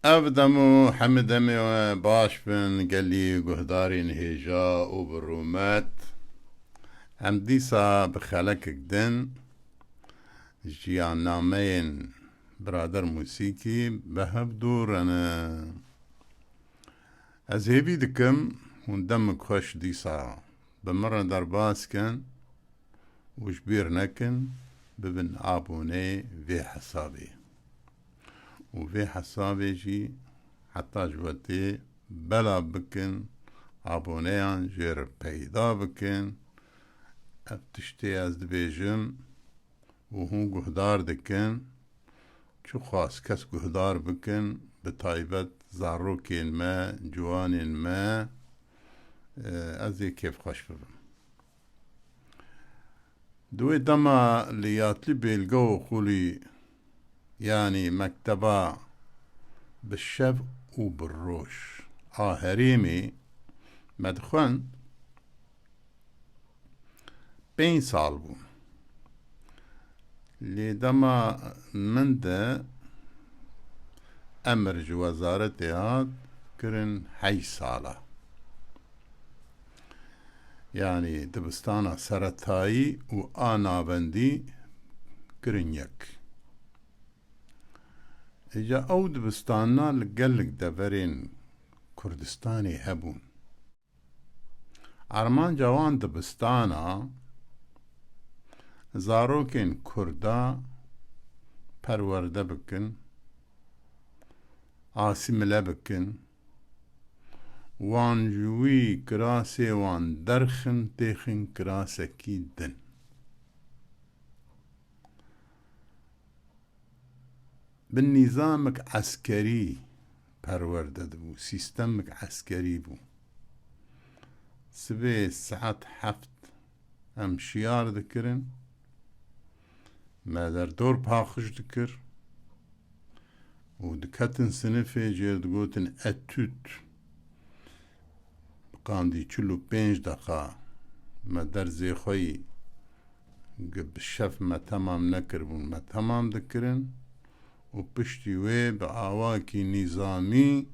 أبدمو حمدمي باش بن قالي قهداري نهيجا وبرومات همديسا بخلك دن جيان نامين برادر موسيقي بهب دور أنا أزهبي دكم وندمك خوش ديسا بمرة درباس كان وشبير نكن ببن آبوني في حسابي وفي حسابي جي حتى جوتي بلا بكن abonneyan جير پیدا بکن اب تشتی از دبیجم و هون گهدار دکن چو خواست کس گهدار بکن بتایبت زاروکین ما جوانین ما از کیف خوش ببم دوی دما لیاتلی بیلگو خولي يعني مكتبة بالشف وبالروش هريمي مدخن بين صالبو لدما من ده أمر وزارة كرن حي صالة يعني دبستانا سرطاي وآنا بندي كرن يك إجا أو دبستانا لقلق دبرين كردستاني هبون عرمان جوان دبستانا زاروكين كردا پرورده بكن آسمله بكن وان جوي كراسي وان درخن تيخن كراسة كيدن بالنظامك عسكري پرورده دبو سيستمك عسكري بو سبي ساعات حفت ام شيار ذكرن ما در دور باخش ذكر ودكتن سنفي جيرد قوتن اتوت قاندي چلو 5 دقا ما در زي خوي بالشف ما تمام نكربون ما تمام ذكرن وبشتي وي بآواكي نظامي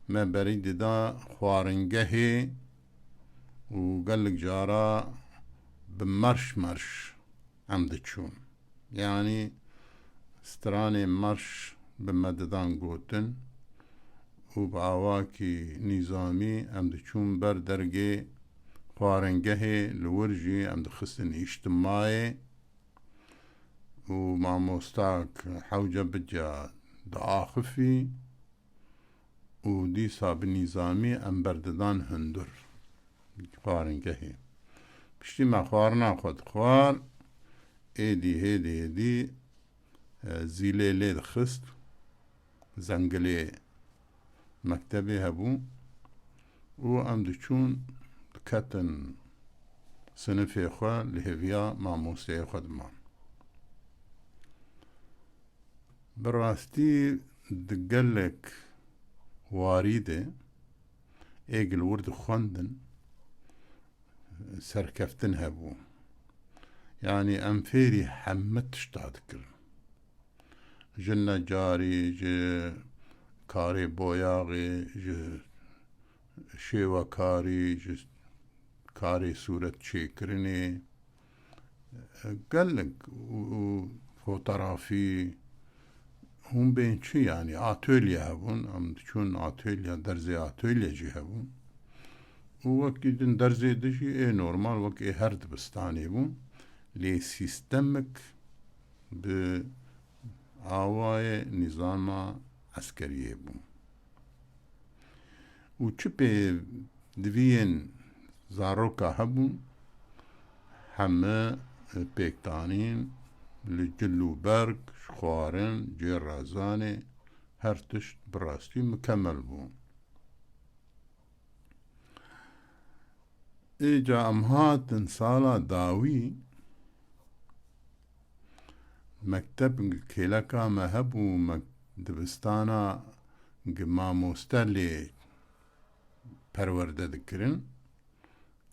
ما بريد دا خوارنجهي وقالك جارا بمرش عمد تشون يعني ستراني مرش بمددان قوتن وبعواكي نظامي عمد تشون بر درجي خوارنجهي لورجي عمد خصن اجتماعي ومع مستاك حوجة بجا دعاخفي ودي صاب النظامي ام برددان هندر خوارنجهي بشتي ما خوارنا خود خوار هيدي زيلي ليد خست زنقلي مكتبي هبو وام دچون كتن سنفي خوا لهفيا مع موسى خدمان براستي دقلك واريده ايقل ورد خوندن سركفتن هبو يعني أنفيري حمتش تذكر جنة جاري جي كاري بوياغي جي شيوا كاري جي كاري سورة شيكرني قالك فوترافي هم بين شي يعني اتوليا هبون ام تشون اتوليا درزي اتوليا جي هبون ووكي دن درزي دشي اي نورمال وكي هرد بستاني بون لي سيستمك بعواي نظام عسكري بون وچبي دوين زاروكا هبون همه بيكتانين لجلو برق شخوارن جير رازاني هرتشت براستي مكمل بون إيجا أمهات انصالا داوي مكتب كيلكا مهبو دبستانا ما مستلي پرورده دكرن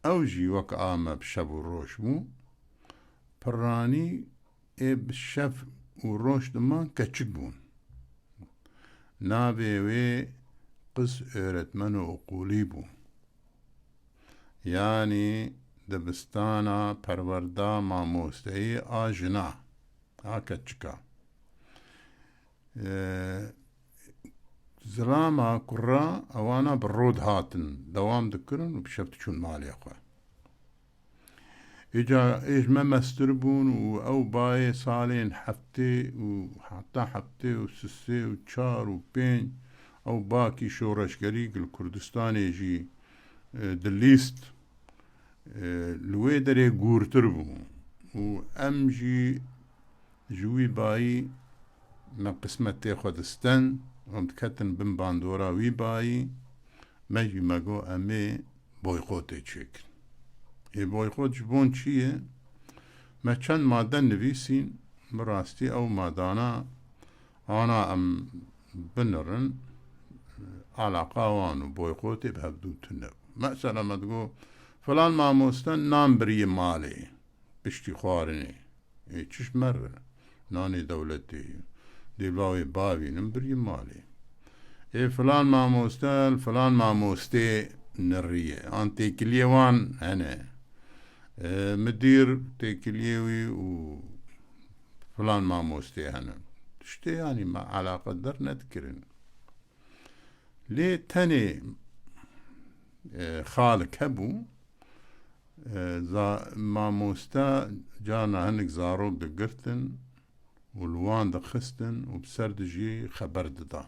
او جي وك آما بشب وروش بو پراني اي بشف وروش دما كچك بون نابي وي قس öğretmeni اقولي بو يعني دبستانا پروردا ماموستهی آجنا آکچکا زلاما كرا اوانا بالرود هاتن دوام دكرن وبشفت شون مالي اخوة اجا ايش ما مستربون او باي صالين حفتي وحتى حفتي وسسي وشار وبين او باكي شورش قريق الكردستان يجي دليست الويدري قور تربو وامجي جوي باي ما قسمتي خودستان ومتكتن بن باندورا وي باي مجي ماغو امي بويقوتي تشيك اي بويقوت جبون چيه ما چند ماده نویسین براستي او مادانا انا ام بنرن علاقه وانو بويقوتي بهبدو تنب مثلا ما تقول فلان ماموستان نام بري مالي بشتي خوارني اي چش مر ناني دولتي ديبلاوي بابي نمبري مالي اي فلان ماموستان فلان ماموستي نرية انتي كليوان انا مدير تيكليوي وفلان ماموستي هنا تشتي يعني ما على قدر نذكرن ليه تاني خالك هبو ماموستا جانا هنك زارو دقرتن والوان دخستن وبسردجي خبر ددان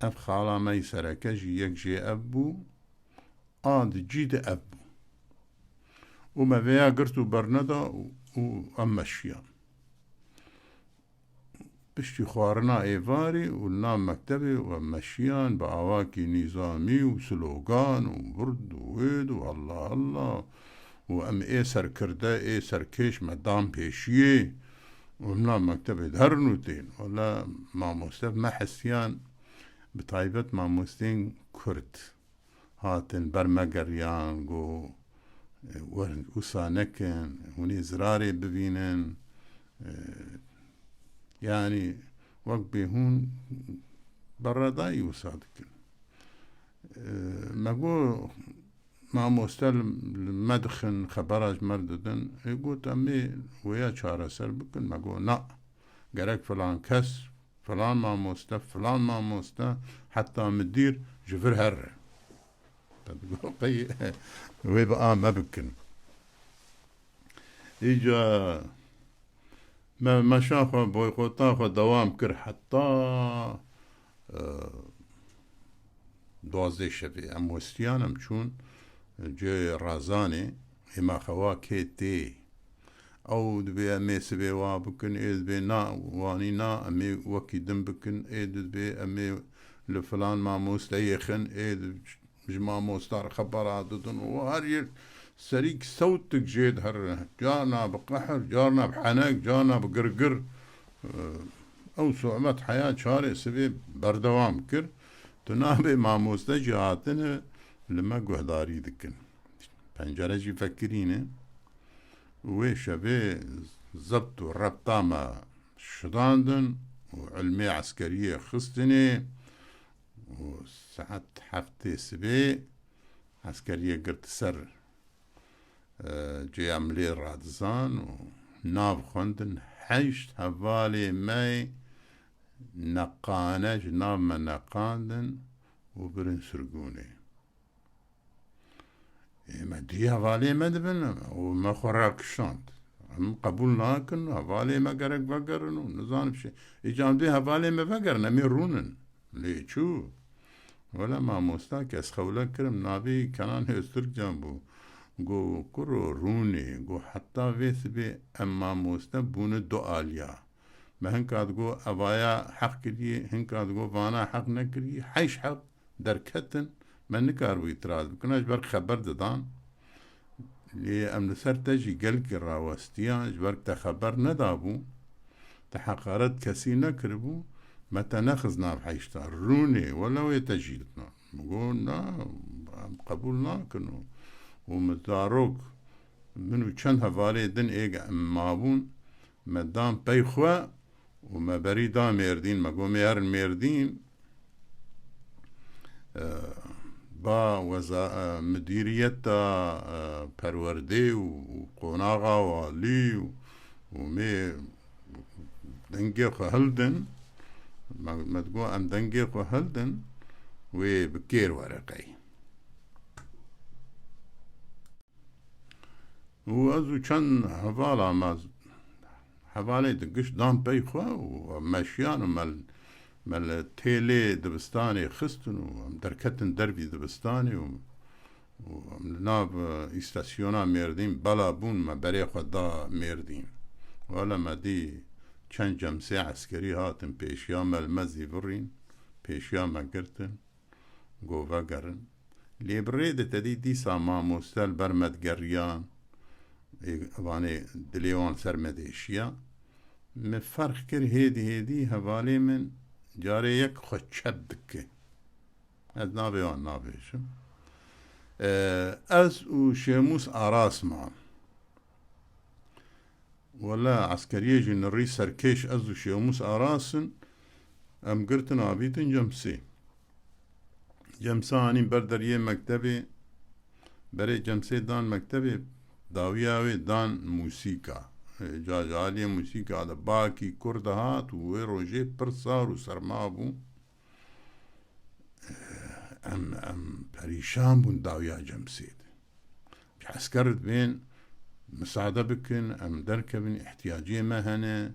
اف خالا مي سركجي يكجي ابو جيد ابو وما فيها قرتو برندا وامشيان بشتي خوارنا ايفاري والنام مكتبي وامشيان بأواكي نظامي وسلوغان وبرد وويد والله الله وام اي سر كردا اي سر كيش مدام بيشيه والنام مكتبي دهرنوتين ولا ماموستف محسيان بطايبة ماموستين كرد هاتن برمقريان قو وسانكن وني زراري ببينن يعني وقبي هون برداي وصادكن مقو ماموستل مدخن خبراج مرددن يقول تمي ويا چارة سر بكن مقو نا قرق فلان كس فلان ماموستا حتى مدير جفر هر تقول قي ويبقى ما بكن إجا ما شافه بويقوطا دوام كر حتى دوازده شبه اموستيان امچون جي رازاني اما خوا كيتي او دبي امي سبي وابكن ايد بي نا واني نا امي وكي دم بكن ايد بي امي لفلان ماموس ليخن ايد ماموس دار خبرات دون وهري سريك صوتك جيد هر جانا بقحر جانا بحنك جانا بقرقر او صعوبة حياة شارع سبي بردوام كر تنابي ماموس جهاتنا لما قهداري ذكن پنجره جي فكرينه وشبه زبط وربطامة شداندن وعلمي عسكرية خستني وساعات حفتي سبي عسكرية قرت سر جي عملي رادزان وناف خندن حيشت هفالي ماي نقانة جناب ما نقاندن وبرن سرقوني ما دي هفالي ما دبن وما خوراك شانت هم قبول ناكن هفالي ما قرق بقرن ونظام بشي إجام دي هفالي ما بقرن امي رونن ليه شو ولا ما موستاك اسخولا كرم نابي كانان هستر جنبو گو کرو رونی گو حتی ویس بی اما موستا بونه دو آلیا ما هنکاد گو اوایا حق کریه هنکاد گو وانا حق نکریه حیش حق درکتن ما نکارو اعتراض بکناش برک خبر دادان لی امن سر تجی گل که راوستیان برک تخبر ندابو تحقارت کسی نکربو ما تنخزنا بحیشتا رونی ولو يتجیلتنا بقول نا قبول ناكنو ومزاروك منو چند هفالي دن ايقا مابون مدام بيخوا وما بريدا ميردين ما قوم يارن ميردين با وزا مديرية پرورده وقناغا والي ومي دنگي خو هلدن ما تقول ام دنگي خو هلدن وبكير ورقي وازو كان حوالا ما حوالي دقش دام بيخوا ومشيان مال تيلي دبستاني خستن ومدركتن دربي دبستاني ومناب استاسيونا ميردين بلا بون ما بريخوا دا ميردين ولا ما دي كان جمسي عسكري هاتن بيشيا مال مزي برين بيشيا ما قرتن قوفا قرن لي بريدة دي ساما مستل برمد قريان واني دليوان سرمديشيا من فرق كر هيدي هوالي من جاري يك خشدك هاد نابي وان نابي شو از و شيموس اراس معا ولا عسكرية جن الرئيس سركيش از و شيموس اراسن ام قرتن عبيتن جمساني بردريه مكتبي بري جمسي دان مكتبي داویاوی دان موسیقا جاجالی موسیقا دا باکی کردهات و روژه پرسار و سرمابو ام پریشان بون داویا جمسید عسكرت بين مساعدة بكن ام دركبن احتياجية مهنة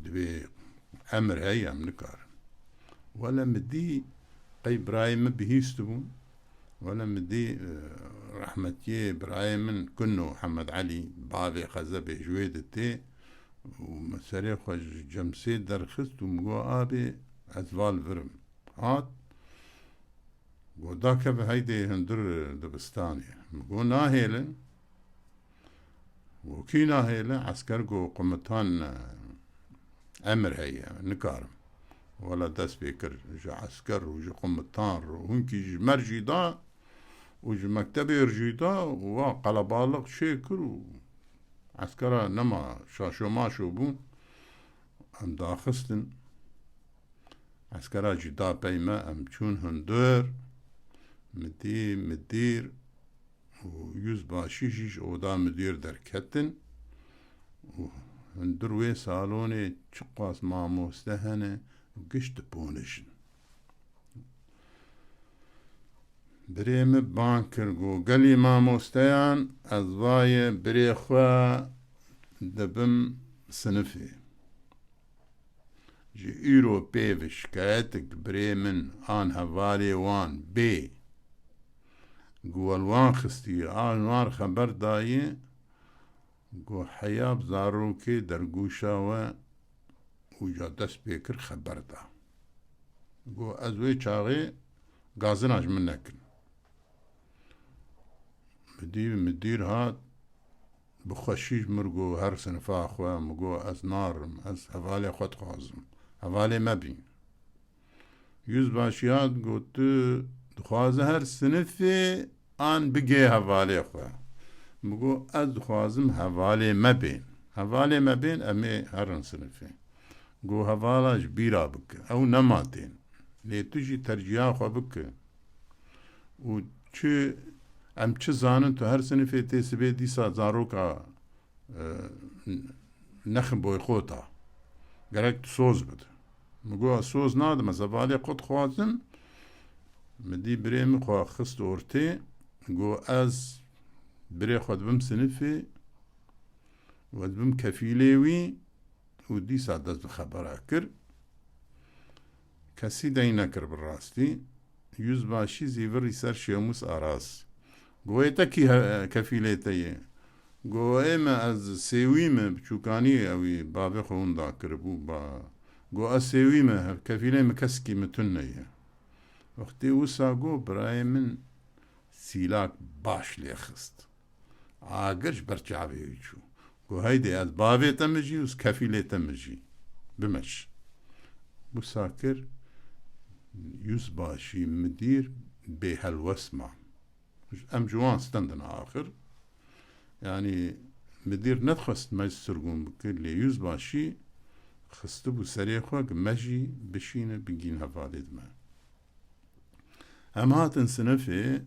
دبي امر هاي ام نكار ولا مدي قي برايم بهيستبون ولا مدي رحمتي برايم كنو محمد علي بابي خزبي جويدتي ومساري خوش جمسي درخست ومقو آبي أزوال فرم هات وداك بهيدي هندر دبستاني مقو ناهيلن وكي ناهيلن عسكر قو قمتان أمر هي نكارم ولا دس بيكر جا عسكر وجا قمتان وهنكي مرجي دا وجا مكتبي رجيدا وقلبالق شكر عسكرا نما شاشو ما شوبون ام داخستن عسكرا جدا بيما ام چون هندر مدير ويوز باشيشيش اودا مدير دركتن وهندر وي سالوني چقاس ماموستهنه وقشت بونشن بريم بانكر جو قلي ماموستيان أزواي بريخوا دبم سنفي جي إيرو بي بشكايتك بريمن آن هوالي وان بي جو الوان خستي آن وان خبر داي جو حياب زاروكي درقوشا وجا دس بيكر خبر دا جو أزوي چاغي غازناج منكن مدير هات بخشيش مرقو هر سنفا أخوة مقو از نارم از هوالي خود خوازم هوالي مبين يوز باشيات قلت دخوازه هر سنفي آن بقي هوالي أخوة مقو از خوازم هوالي مبين أمي هرن سنفي قو هوالاش بيرا بك أو نماتين لي تجي ترجيا خو بك و چه ام چه زانن تو هر سنفه تسبه دیسا زاروکا نخم بوی خوتا گرک سوز بده مگو سوز نادم از اوالی قد خوازم مدی بریم خوا خست ارته گو از بری خود بم سنفه و بم کفیلوی و دیسا دست خبره کر کسی دای نکر براستی yüz başı zivri ser şemus aras. Goyta ki kefilete. Goyma az sevime çukani evi babı xunda kirbu ba. Go az sevime kefile mkeski metunne. Vakti usa go braymin silak baş lexist. Agirş berçavi çu. Go haydi az babı temji us kefile temji. Bimeş. Bu sakir يزباشي مدير بهالوسمة أم جوان ستندن آخر يعني مدير ندخست ما يسرقون بكل يزباشي خستبو سري خوك مجي بشينه بجين هفالد ما هم هاتن سنفي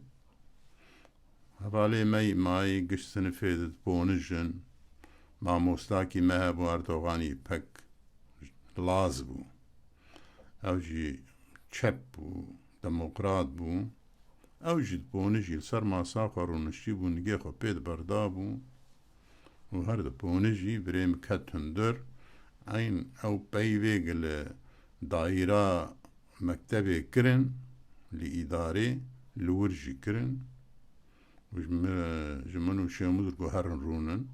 هفالي ماي قش سنفي بونجن ما موستاكي مهبو أردوغاني بك لازبو او جي چپ بو دموقراط بو او جي بونجي لسر ما ساقر ونشتي بو نگه خو پید بردابو و هر بونجي بريم كتندر عين او بيوغل دائرة مكتبه كرن لإدارة لورجي كرن وجمنو شامدر كو هرن رونن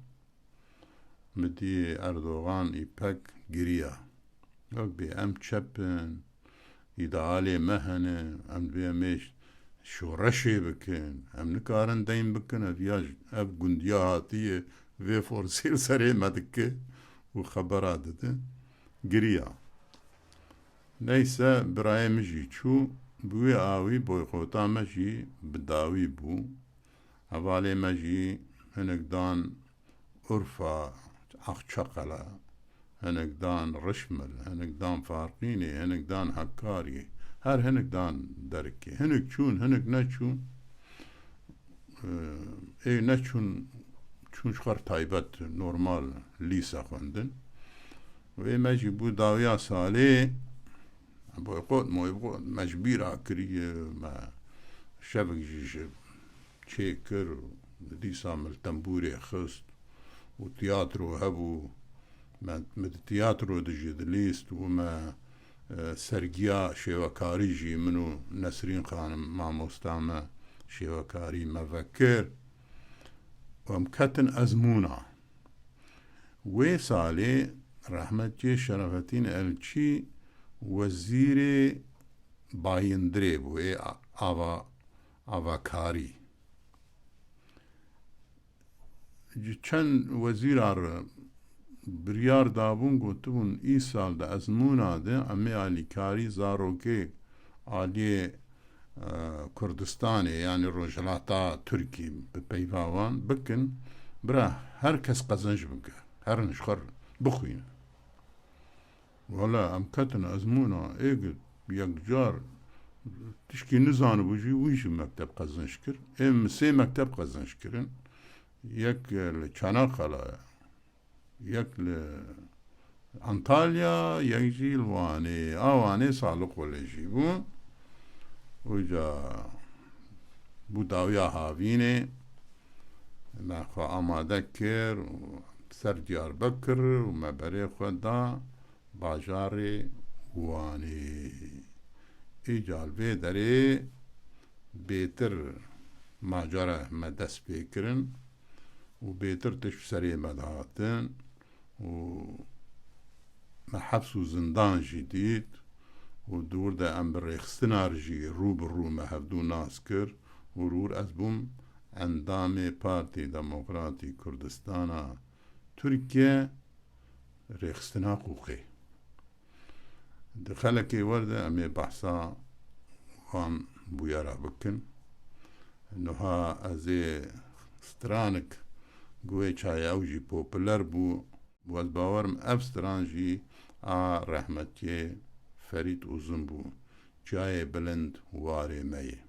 مدي أردوغان إيباك جريا وك بي أم تشبن إدعالي مهنة أم بي أميش شو رشي بكن أم نكارن دايم بكن أفياج أب قنديا هاتية في فورسيل سري مدكة وخبرات ده جريا ليس براي مجي شو بوي آوي بوي خوتا مجي بداوي بو هوالي مجي هنك دان عرفا أخشقلا هنك دان رشمل هنك دان فارقيني هنك دان حكاري هر هنك دان دركي هنك شون هنك نشون اي نشون شون شخر تايبت نورمال ليسا خوندن و مجي بو داويا سالي بو يقود مو يقود مجبير عكري ما شبك جيش تشيكر دي سامل تنبوري خست وتياترو هبو ما تياترو دجي دليست وما سرقيا شيوكاري جي منو نسرين خانم مع مستعمى شيوكاري مفكر ومكتن أزمونا وصالي رحمتي شرفتين الشي وزير بايندري بو آوا كاري چند وزير بريار دابون گوتبون ای سال دا ازمونا ده امی آلی کاری زاروكي آلی كردستاني يعني روجلاتا تركي ببيفاوان بكن برا هر كس قزنج بك هر نشخر بخوين ولا ام كتن ازمونا ايقد يكجار تشكي نزانو بجي ويش مكتب قزنشكر ام سي مكتب قزنشكرن يك لچاناقلا يك لأنطاليا يجي الواني اواني سالق ولا يجيبون وجا بوداويا هاويني ما خو آماده كر سر ديار بكر وما بري خدا باجاري واني ايجال في داري بيتر ماجرة ما دس بيكرن وبيتر تش سري مدهاتن وما حبس وزندان جديد ودور دا ام بريخستنار جي رو برو ما هفدو ناس كر ورور أزبوم اندامي بارتي ديمقراطي كردستانا تركيا ريخستنا قوقي دخلكي وردة امي بحثا وان بويارا بكن انوها ازي سترانك قوي چاي اوجي بوبلر بو واز باورم اف سترانجي رحمتي فريد uzun جاي بلند واري مي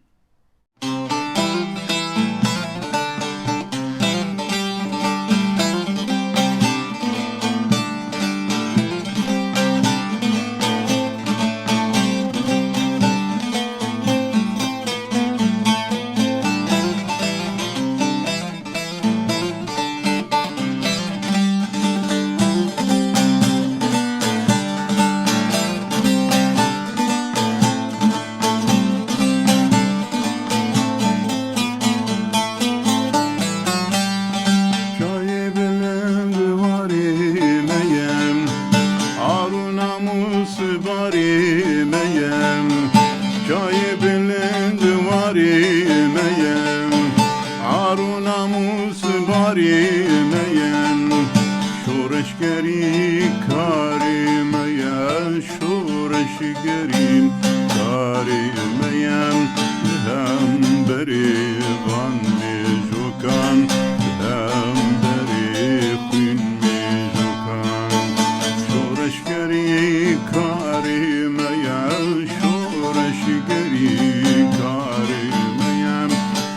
شگری کاری میم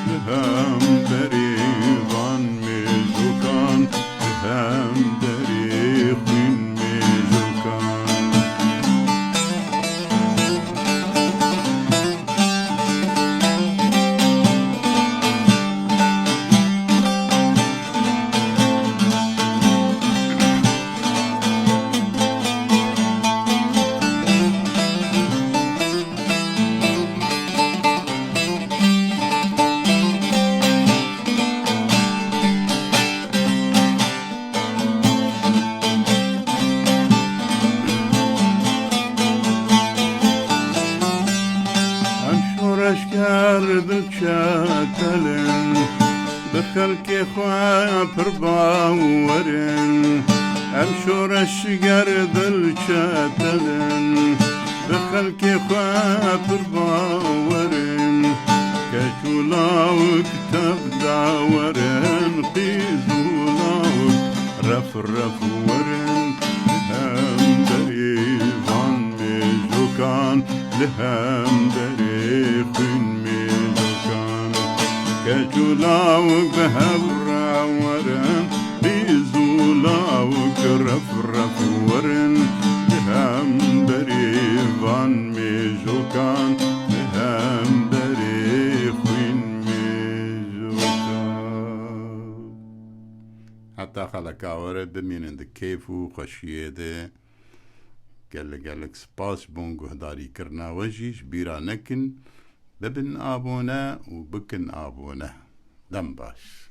لهم دری وان میزوکان لهم دری خوین میزوکان دلچتلن بخلک خواه پر باورن ام شورش دلچتلن بخلک خواه پر باورن کچولاو کتاب داورن قیزولاو رف ورن لهم دری وان میزوکان لهم دری خوین میزوکان کچولاوک بهبرا ورن بیزولاوک رف ورن لهم دری وان میزوکان لهم دری خوین میزوکان حتی خلقا ورد بمینن ده کیفو خشیه ده گلک سپاس بون گهداری کرنا وجیش بیرا نکن ببن آبونه و بکن آبونه دم باش